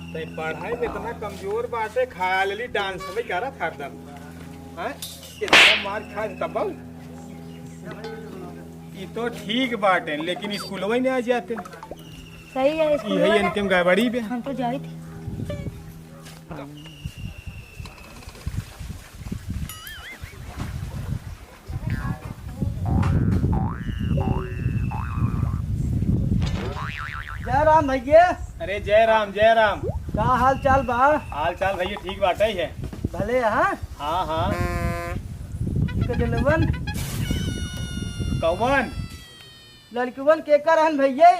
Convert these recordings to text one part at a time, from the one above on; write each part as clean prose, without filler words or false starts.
ते पढ़ाई में इतना कमजोर बाटे खा लेली डांस में करा था एकदम हैं कितना मार खा तब ये तो ठीक बाटे लेकिन स्कूल में नहीं आ जाते सही है स्कूल यही इनके गड़बड़ी पे हम तो जाई थे। जय राम भैया। अरे जय राम का हाल चाल बा? हाल चाल भैया ठीक बाटे ही है। भले हाँ हाँ हाँ कजलवन कवन लड़कवन के कर हन भैया?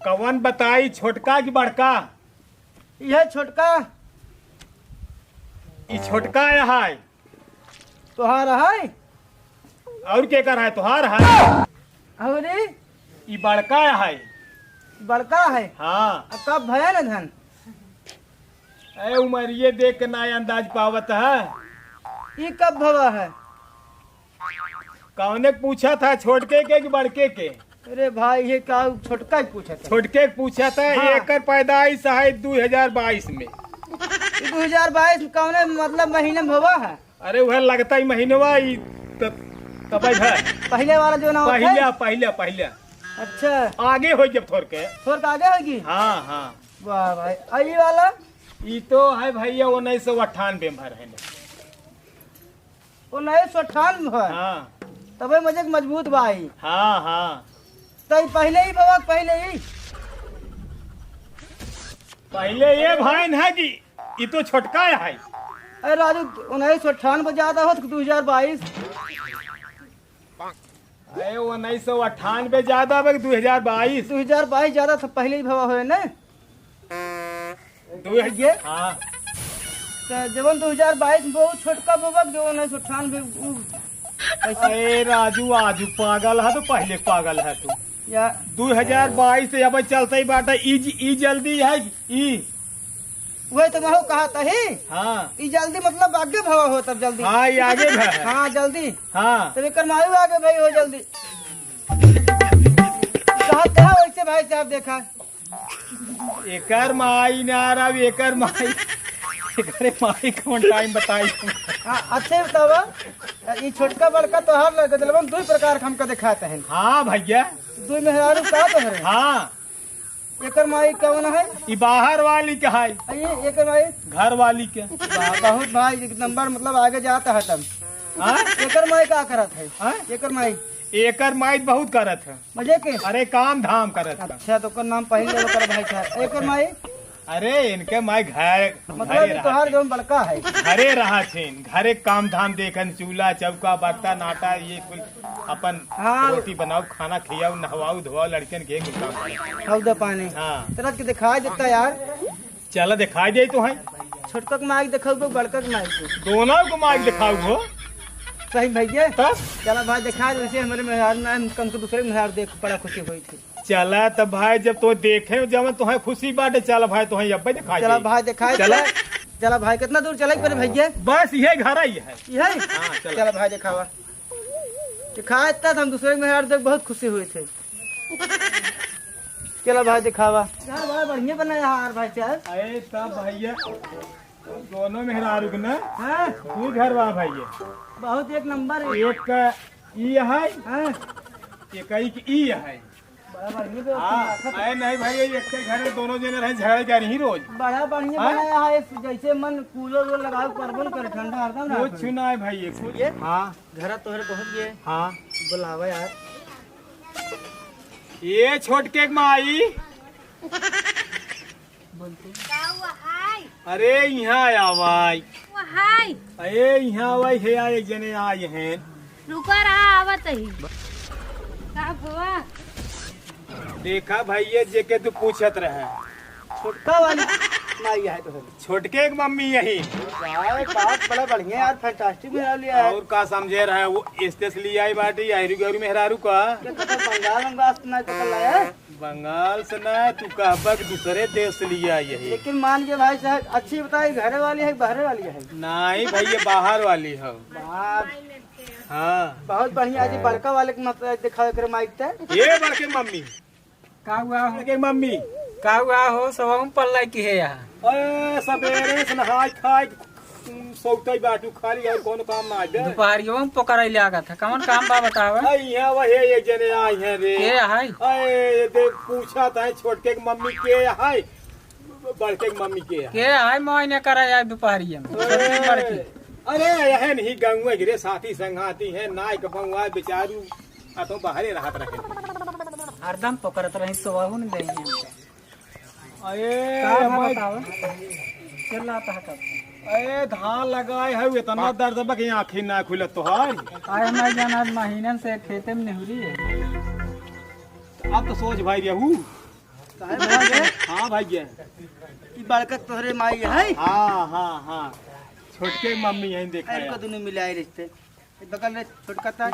कवन बताई छोटका की बड़का? यह छोटका ये छोटका है तोहार है और के कर है तुहार है और ये बड़का है। बड़का है। हाँ कब भया न धन? अरे उमरिए देख के ना अंदाज पावत है। ये कब भवा है? कौने पूछा था छोटके के कि बड़के के? अरे भाई ये का छोटका ही पूछा था। छोटके के पूछा था। हाँ। एकर पैदाइश है 2022 में। 2022 कौने मतलब महीने में भवा है? अरे वह लगता ही महीनवा ही तब है पहले वाला जो ना पहले अच्छा आगे हो जब थोड़ के थोड़ के आगे होगी। हाँ हाँ वाह भाई आई वाला ये तो है भैया 1998 में भर है। 1998 है। हाँ तबे मजे मजबूत भाई। हाँ हाँ तो पहले ही भवा पहले ये भाई है कि ये तो छोटका है। अरे राजू 1998 ज्यादा हो तो 2022 अरे 1998 ज्यादा है 2022 ज्यादा था। पहले ही भवा हुए ना ये हाँ तो जब 2022 में बहुत छोटका भवा जो 1998 अरे राजू आजू पागल है तो पहले पागल है तू। या 2022 से अब चलता ही बाटा ई जल्दी है ई वही तो मैं कहा था ही। हाँ ई जल्दी मतलब आगे भवा हो तब जल्दी। हाँ ये आगे है। हाँ जल्दी हाँ तब करमायु आगे भाई हो जल्दी। कहते हैं वैसे भाई साहब देखा एकर माई नारा एकर माई कौन टाइम बताई। हाँ अच्छे बतावा ये छोटका बड़का तो हर लड़का दिलवा दो प्रकार का हमका दिखाते हैं। हाँ भैया दो मेहरारू का तो है। हाँ एकर माई कौन है? ये बाहर वाली के है ये एकर माई घर वाली के। बहुत भाई एक नंबर मतलब आगे जाता है तब। हाँ एकर माई का करत है? हाँ? एकर माई एकर माई बहुत करत है। मजे के अरे काम धाम करत है। अच्छा तो ओकर नाम पहले कर भाई साहब। एकर माई अरे इनके माई घर मतलब तोहार जो बड़का है घरे रहा छीन घरे काम धाम देखन चूल्हा चौका बर्तन आटा ये कुल अपन हाँ। रोटी बनाओ खाना खियाओ नहवाओ धोवाओ लड़कन के कुल काम करो। हौदा पानी हाँ तरह के दिखाई देता यार। चल दिखाई दे तो है छोटका के माई देखो बड़का के माई को दोनों को माई दिखाओ हो सही भैया। तब चला भाई दिखा दे हमारे मेहरार में कम से दूसरे मेहरार देख बड़ा खुशी हुई थी। चला तब भाई जब तो देखे जब तुम्हें खुशी बाटे चल भाई तुम्हें अब दिखाई चला दे। भाई दिखाई चला। चला भाई कितना दूर चले पर भैया? बस ये घर ही है। ये है? हाँ, चला। चला भाई दिखावा दिखा इतना हम दूसरे मेहरार देख बहुत खुशी हुई थे। चला भाई दिखावा यार बड़ा बढ़िया बनाया यार भाई साहब। अरे तब भैया दोनों मेहरारू के ना हाँ तू घर वाह भैया बहुत एक नंबर है। एक का ई है हाँ एक ई है। बड़ा बढ़िया तो हाँ, अरे नहीं भाई एक के घर में दोनों जने रहे झगड़े कर ही रोज। बड़ा बढ़िया हाँ? बनाया है जैसे मन कूलर वो लगाओ परबल कर ठंडा हरदम कुछ ना है भाई कुछ। ये हाँ घर तोहरे पहुंच गए। हाँ बुलावा यार ये छोटके माई अरे यहाँ आवाई अरे यहाँ आवाई है एक जने आए हैं। रुका रहा आवत ही का भवा देखा भैया जे के तू पूछत रहे छोटका वाली माई है तो छोटके की मम्मी यही यार बात बड़ा बढ़िया यार फैंटास्टिक मेरा लिया है। और का समझे रहे वो स्टेस लिया आई बाटी आयरू गरू मेहरारू का क्या कहता बंगाल बंगाल से नहीं पकड़ लाया बंगाल से ना तू कहबक दूसरे देश से लिया यही। लेकिन मान के भाई साहब अच्छी बताई घरे वाली है बहरे वाली है? नहीं भैया बाहर वाली है। बाप हाँ बहुत बढ़िया जी बड़का वाले के मतलब दिखा कर माइक थे। ये बड़के मम्मी का हुआ बड़के मम्मी का हुआ हो सब पल्ला की है यहाँ? अरे सवेरे से नहाय खाय सौतई बाटू खाली और कोनो काम ना दे। दोपहरियों में पकड़ ले आगा था, कौन काम बा बतावा? यहाँ वही एक जने आई है रे। के है? अरे दे पूछा था छोटके की मम्मी के है, बड़के की मम्मी के है। के है मोइने करा यार दोपहरिया में छोटी बड़की? अरे यह नहीं गंगुआ गिरे साथी संगाती है नाय के बंगुआ बेचारू आ तो बाहरे रहत रहे। हरदम पकड़त रही सोहू नहीं देंगे। अरे का हमारे बतावा? चल आता है कब? अरे धान लगाए है इतना दर्द बा कि आँखें ना खुलत तोहार। आए हमारे जाना महीनन से खेते में निहुरी है। अब तो सोच भाई रहू। हाँ भैया ई बड़का तोहरे माई है। हाँ हाँ हाँ छोटके की मम्मी यही देखा इनको है। दोनों मिलाए रिश्ते बगल में छोटका था।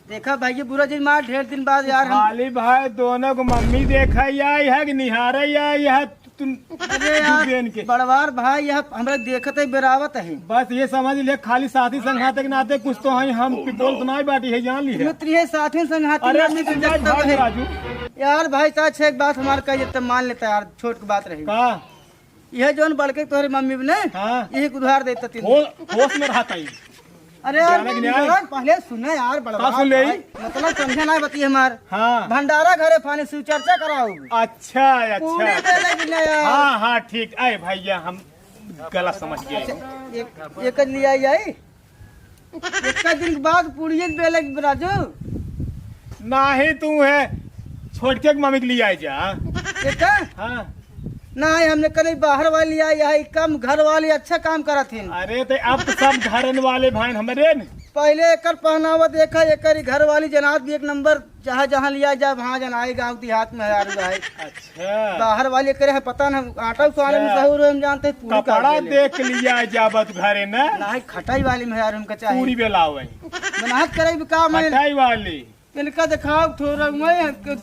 देखा भाई ये बुरा जी मार ढेर दिन बाद यार हम। खाली भाई दोनों को मम्मी देखा आई है कि निहारे आई है तुम अरे बेन यार के। बड़वार भाई यह हमरा देखत है बेरावत है। बस ये समझ ले खाली साथी संघाते के नाते कुछ तो है हम पिपोल तो नहीं बाटी है जान ली है। मित्र है साथी संघाती अरे आदमी को भाई देखता है। राजू यार भाई साहब एक बात हमारे कही तब मान लेता यार छोट की बात रही। का यह जोन बड़के तोहरे मम्मी ने हाँ यही उधार देता तीन। होश में रहता ही। अरे यार जाने के न्याय। यार, पहले सुने यार बड़वा का सुन ले? भाई, मतलब समझे ना बती हमार हाँ भंडारा घरे फाने शिव चर्चा कराओ। अच्छा पूरी अच्छा दे लगी ना यार। हाँ हाँ ठीक आए भैया हम गलत समझ गए। एक लिया आई एक दिन के बाद पूरी बेले राजू नहीं तू है छोटके की मम्मी के लिए आए जा। एक हाँ नहीं हमने कल बाहर वाली आई है कम घर वाली अच्छा काम करा थी। अरे तो अब तो सब घरन वाले भाई हमारे न। पहले एक पहनावा देखा एक घर वाली जनाब भी एक नंबर जहाँ जहाँ लिया जाए वहाँ जनाए गाँव देहात में यार भाई। अच्छा बाहर वाले करे है पता ना आटा उसाने में सहूर हम जानते हैं पूरी कपड़ा काट देले। देख लिया जाबत घरे न नहीं खटाई वाली में यार हमका चाहिए पूरी बेला हुई मेहनत करे भी काम है खटाई वाली इनका दिखाओ थोड़ा मैं